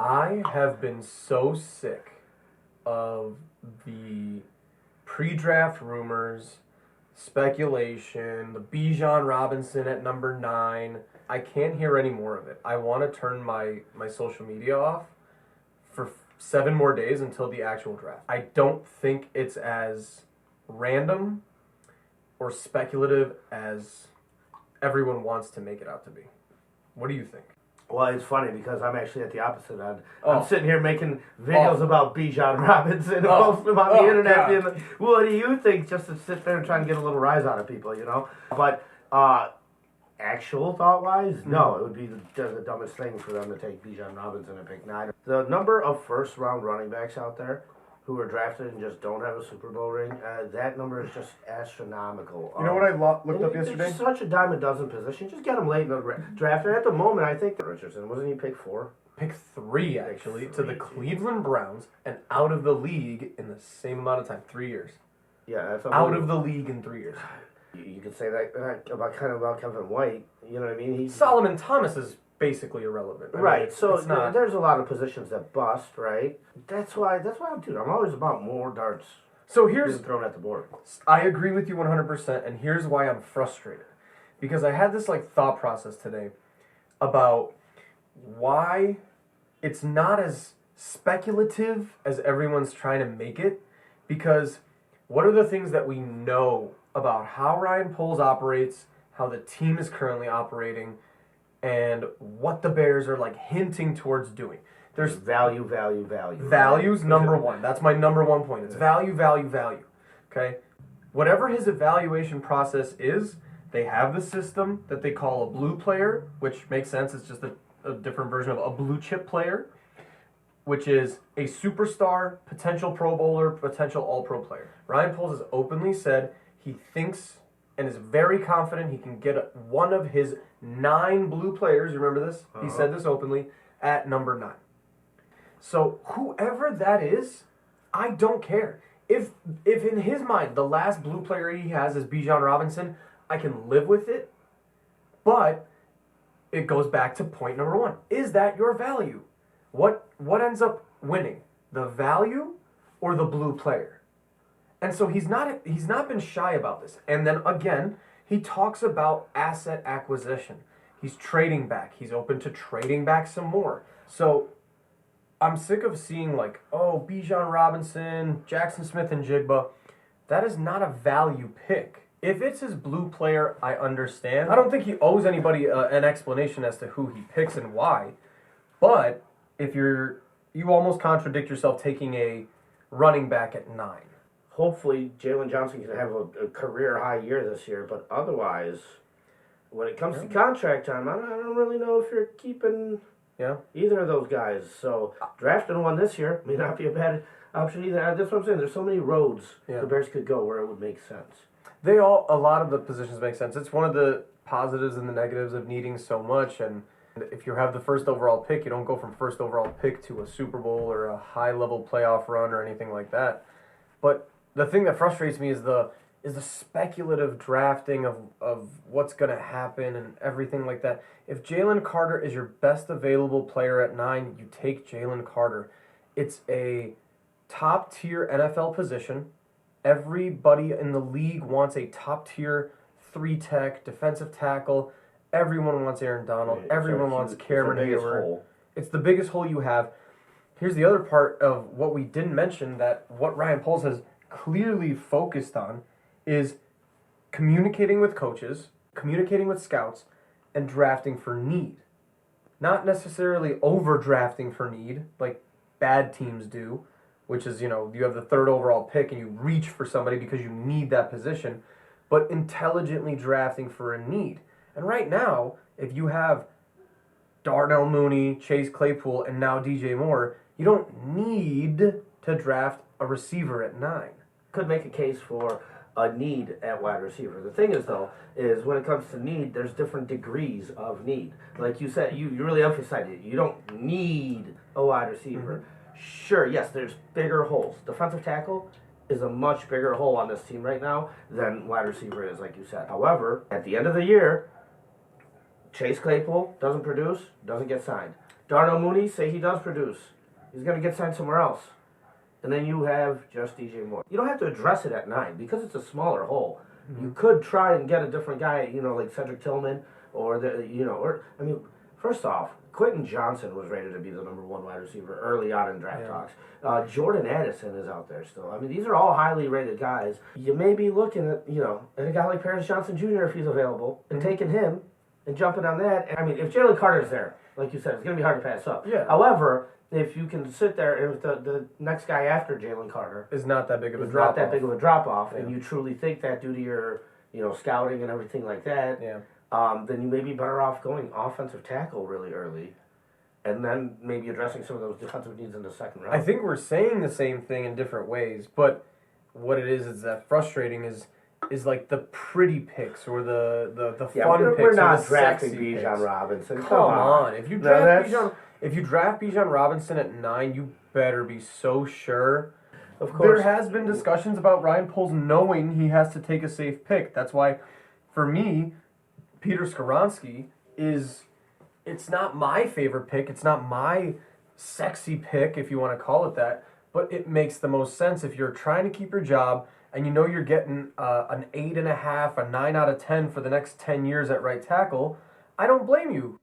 I have been so sick of the pre-draft rumors, speculation, the Bijan Robinson at number 9. I can't hear any more of it. I want to turn my social media off for 7 more days until the actual draft. I don't think it's as random or speculative as everyone wants to make it out to be. What do you think? Well, it's funny because I'm actually at the opposite end. Oh. I'm sitting here making videos about Bijan Robinson and Oh. posting them on the internet. God. Being like, what do you think? Just to sit there and try and get a little rise out of people, you know? But actual thought-wise, no, it would be the dumbest thing for them to take Bijan Robinson and pick 9. The number of first-round running backs out there who are drafted and just don't have a Super Bowl ring, that number is just astronomical. You know what I looked up yesterday? It's such a dime a dozen position. Just get them late in the draft. And at the moment, I think Richardson, wasn't he pick 4? Pick 3, actually, to the Cleveland Browns and out of the league in the same amount of time, 3 years. Yeah, that's Out of the league in 3 years. You could say that about Kevin White. You know what I mean? Solomon Thomas is basically irrelevant. I mean, Right, so it's not. there's a lot of positions that bust, right? That's why I'm always about more darts So being here's, thrown at the board. I agree with you 100%, and here's why I'm frustrated. Because I had this thought process today about why it's not as speculative as everyone's trying to make it. Because what are the things that we know about how Ryan Poles operates, how the team is currently operating, and what the Bears are hinting towards doing? There's value. values, number one. That's my number one point. It's value. Okay? Whatever his evaluation process is, they have the system that they call a blue player, which makes sense. It's just a different version of a blue chip player, which is a superstar, potential Pro Bowler, potential All-Pro player. Ryan Poles has openly said he thinks and is very confident he can get one of his 9 blue players, you remember this? He said this openly, at number 9. So whoever that is, I don't care. If in his mind the last blue player he has is Bijan Robinson, I can live with it. But it goes back to point number 1. Is that your value? What ends up winning? The value or the blue player? And so he's not been shy about this. And then again, he talks about asset acquisition. He's trading back. He's open to trading back some more. So I'm sick of seeing Bijan Robinson, Jackson Smith, and Jigba. That is not a value pick. If it's his blue player, I understand. I don't think he owes anybody an explanation as to who he picks and why. But if you almost contradict yourself taking a running back at 9. Hopefully, Jalen Johnson can have a career high year this year, but otherwise, when it comes to contract time, I don't really know if you're keeping either of those guys. So drafting one this year may not be a bad option either. That's what I'm saying. There's so many roads the Bears could go where it would make sense. A lot of the positions make sense. It's one of the positives and the negatives of needing so much. And if you have the first overall pick, you don't go from first overall pick to a Super Bowl or a high-level playoff run or anything like that. But the thing that frustrates me is the speculative drafting of what's going to happen and everything like that. If Jalen Carter is your best available player at 9, you take Jalen Carter. It's a top-tier NFL position. Everybody in the league wants a top-tier 3-tech defensive tackle. Everyone wants Aaron Donald. Everyone wants Cameron Hayward. It's the biggest hole you have. Here's the other part of what we didn't mention, that what Ryan Poles has clearly focused on is communicating with coaches, communicating with scouts, and drafting for need. Not necessarily overdrafting for need, like bad teams do, which is, you have the 3rd overall pick and you reach for somebody because you need that position, but intelligently drafting for a need. And right now, if you have Darnell Mooney, Chase Claypool, and now DJ Moore, you don't need to draft a receiver at 9. Could make a case for a need at wide receiver. The thing is, though, is when it comes to need, there's different degrees of need. Like you said, you really emphasized it. You don't need a wide receiver. Mm-hmm. Sure, yes, there's bigger holes. Defensive tackle is a much bigger hole on this team right now than wide receiver is, like you said. However, at the end of the year, Chase Claypool doesn't produce, doesn't get signed. Darnell Mooney, say he does produce. He's going to get signed somewhere else. And then you have just DJ Moore. You don't have to address it at 9 because it's a smaller hole. Mm-hmm. You could try and get a different guy, like Cedric Tillman first off, Quentin Johnson was rated to be the number 1 wide receiver early on in draft talks. Jordan Addison is out there still. I mean, these are all highly rated guys. You may be looking at, at a guy like Paris Johnson Jr. if he's available and taking him and jumping on that. And, I mean, if Jalen Carter's there, like you said, it's going to be hard to pass up. Yeah. However, if you can sit there and if the next guy after Jalen Carter is not that big of a drop off, and you truly think that due to your scouting and everything like that, then you may be better off going offensive tackle really early, and then maybe addressing some of those defensive needs in the second round. I think we're saying the same thing in different ways, but what it is that frustrating is like the pretty picks or the fun picks. We're not or the drafting sexy Bijan picks. Robinson. Come on. If you draft Bijan Robinson at 9, you better be so sure. Of course. There has been discussions about Ryan Poles knowing he has to take a safe pick. That's why, for me, Peter Skoronski it's not my favorite pick. It's not my sexy pick, if you want to call it that, but it makes the most sense if you're trying to keep your job and you're getting an 8.5, a 9 out of 10 for the next 10 years at right tackle. I don't blame you